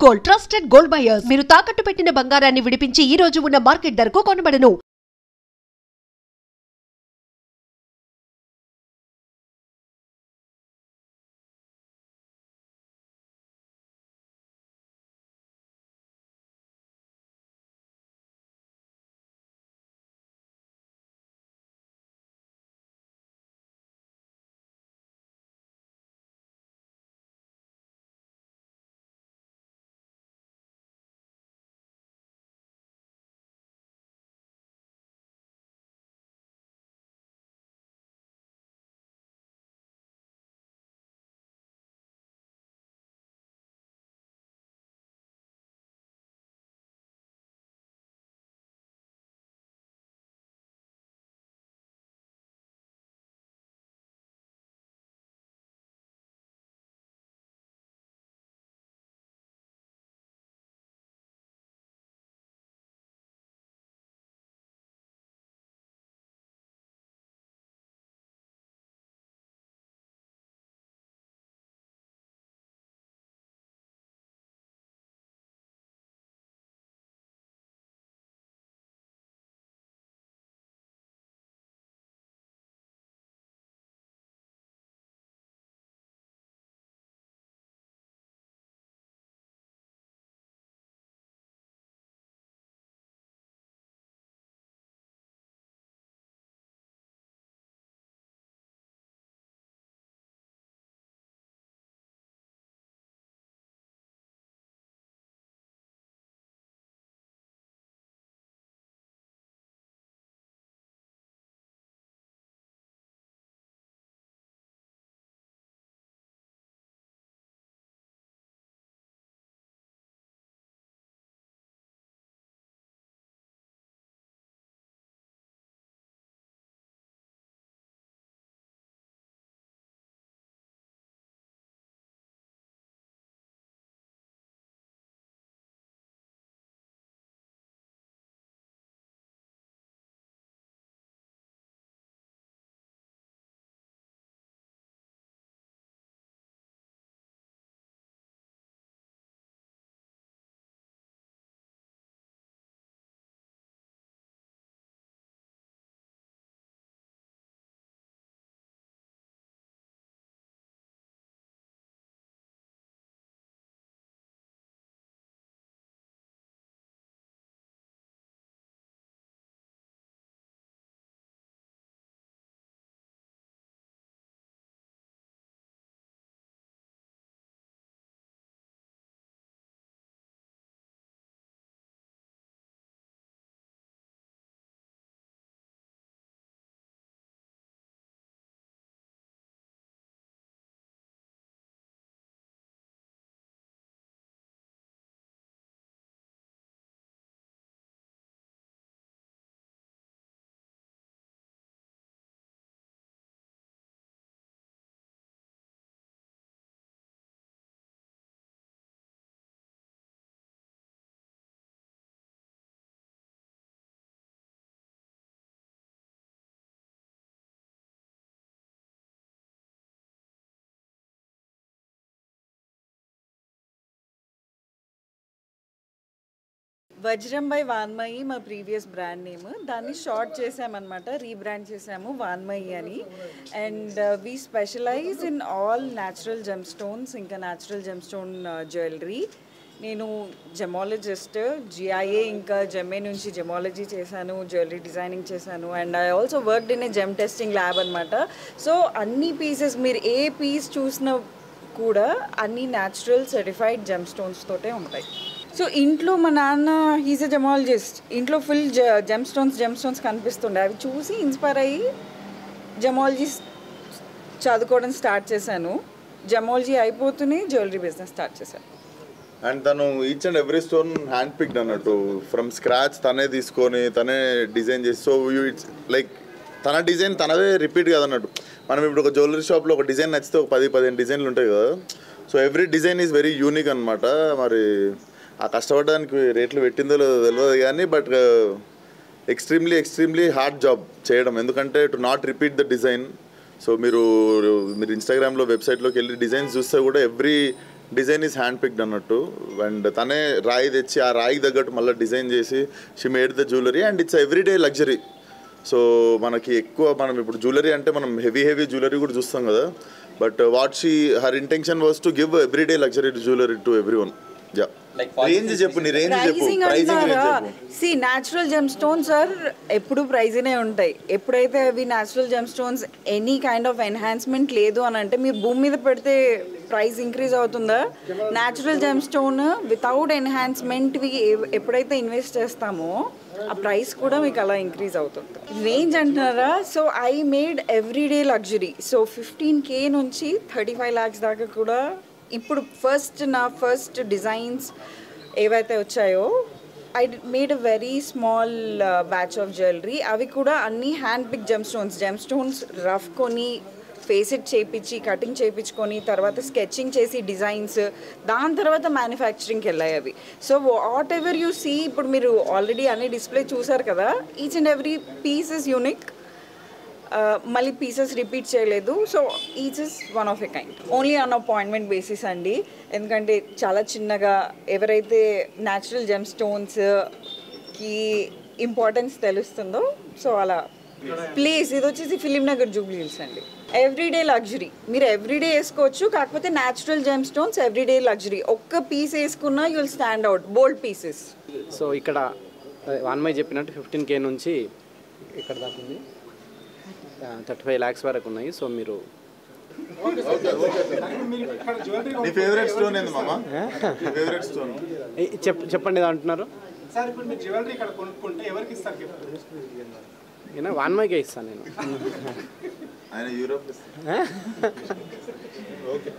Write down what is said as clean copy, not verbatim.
Gold trusted gold buyers. మీరు తాకట్టు పెట్టిన బంగారాన్ని విడిపించి ఈ రోజు ఉన్న మార్కెట్ ధరకు కొనబడను. వజ్రం బై వాన్మయి మా ప్రీవియస్ బ్రాండ్ నేమ్. దాన్ని షార్ట్ చేసామన్నమాట, రీబ్రాండ్ చేసాము వాన్మయి అని. And we specialise in all natural gem stones, ఇంకా న్యాచురల్ జెమ్ స్టోన్ జ్యువెలరీ. నేను జెమాలజిస్ట్, జిఐఏ ఇంకా జెమ్ఏ నుంచి జెమాలజీ చేశాను, జ్యువెలరీ డిజైనింగ్ చేశాను. And I also worked in a gem testing lab అనమాట. సో అన్ని పీసెస్, మీరు ఏ పీస్ చూసినా కూడా అన్ని న్యాచురల్ సర్టిఫైడ్ జెమ్ స్టోన్స్ తోటే ఉంటాయి. సో ఇంట్లో మా నాన్న హీజ్ ఎ జెమాలజిస్ట్. ఇంట్లో ఫుల్ జెమ్ స్టోన్స్ కనిపిస్తుండే. అవి చూసి ఇన్స్పైర్ అయ్యి జెమాలజీ చదువుకోవడం స్టార్ట్ చేశాను. జెమాలజీ అయిపోతూనే జ్యువెలరీ బిజినెస్ స్టార్ట్ చేశాను. అండ్ తను each and every stone hand picked అన్నట్టు, ఫ్రమ్ స్క్రాచ్ తనే తీసుకొని తనే డిజైన్ చేసి. సో ఇట్స్ లైక్ తన డిజైన్ తనదే రిపీట్ కదన్నట్టు. మనం ఇప్పుడు ఒక జ్యువెలరీ షాప్లో ఒక డిజైన్ నచ్చితే ఒక 10-15 డిజైన్లు ఉంటాయి కదా. So every design is very unique అనమాట. మరి ఆ కష్టపడడానికి రేట్లు పెట్టిందో తెలియదు కానీ, బట్ ఎక్స్ట్రీమ్లీ హార్డ్ జాబ్ చేయడం. ఎందుకంటే to not repeat the design. So మీరు ఇన్స్టాగ్రామ్లో వెబ్సైట్లోకి వెళ్ళి డిజైన్స్ చూస్తే కూడా every design is hand picked అన్నట్టు. అండ్ తనే రాయి తెచ్చి ఆ రాయికి తగ్గట్టు మళ్ళీ డిజైన్ చేసి she made the jewellery and it's everyday luxury. So మనకి ఎక్కువ మనం ఇప్పుడు జ్యువెలరీ అంటే మనం హెవీ జ్యువెలరీ కూడా చూస్తాం కదా, but what she her intention was to give everyday luxury jewellery to everyone. Yeah, range చెప్పు, నీ రేంజ్ చెప్పు, ప్రైసింగ్ రేంజ్ చెప్పు. See natural gem stones are ఎప్పుడు ప్రైజ్నే ఉంటాయి. ఎప్పుడైతే అవి natural gem stones any kind of enhancement లేదు అని అంటే మీరు భూమి మీద పెడితే ప్రైస్ ఇంక్రీజ్ అవుతుందా? న్యాచురల్ జెమ్ స్టోన్ వితౌట్ ఎన్హాన్స్మెంట్వి ఎప్పుడైతే ఇన్వెస్ట్ చేస్తామో ఆ ప్రైస్ కూడా మీకు అలా ఇంక్రీజ్ అవుతుంది. రేంజ్ అంటున్నారా? So I made everyday luxury. So 15K నుంచి 35 lakhs దాకా కూడా ఇప్పుడు నా ఫస్ట్ డిజైన్స్ ఏవైతే వచ్చాయో I made a very small batch of jewellery. అవి కూడా అన్నీ hand pick gem stones rough కొని ఫేసెట్ చేయించి కటింగ్ చేయించుకొని తర్వాత స్కెచింగ్ చేసి డిజైన్స్, దాని తర్వాత మ్యానుఫ్యాక్చరింగ్కి వెళ్ళాయి అవి. So whatever you see, ఇప్పుడు మీరు ఆల్రెడీ అన్ని డిస్ప్లే చూసారు కదా, each and every piece is unique. మళ్ళీ పీసెస్ రిపీట్ చేయలేదు. So each is one of a kind. Only on appointment basis అండి, ఎందుకంటే చాలా చిన్నగా ఎవరైతే న్యాచురల్ జెమ్ స్టోన్స్కి ఇంపార్టెన్స్ తెలుస్తుందో సో అలా. ప్లేస్ ఇది వచ్చేసి ఫిలిం నగర్ జూబ్లీ హిల్స్ అండి. ఎవ్రీడే లగ్జరీ మీరు ఎవ్రీడే వేసుకోవచ్చు, కాకపోతే natural gem stones everyday luxury. ఒక్క పీస్ వేసుకున్నా you will stand out, bold pieces. So ఇక్కడ వాన్మయ్య చెప్పినట్టు 15K నుంచి ఇక్కడ దాకా ఉంది, 35 lakhs వరకు ఉన్నాయి. సో మీరు నీ ఫేవరెట్ స్టోన్ ఏంది మామ? ఫేవరెట్ స్టోన్ చెప్పండి ఏదో అంటున్నారు. సార్ ఇప్పుడు మీరు జ్యువెలరీ ఇక్కడ కొనుక్కుంటే ఎవరికి ఇస్తారు గిఫ్ట్? నేను వాన్మయ్యకే ఇస్తాను నేను. ఆయన యూరోప్. ఓకే.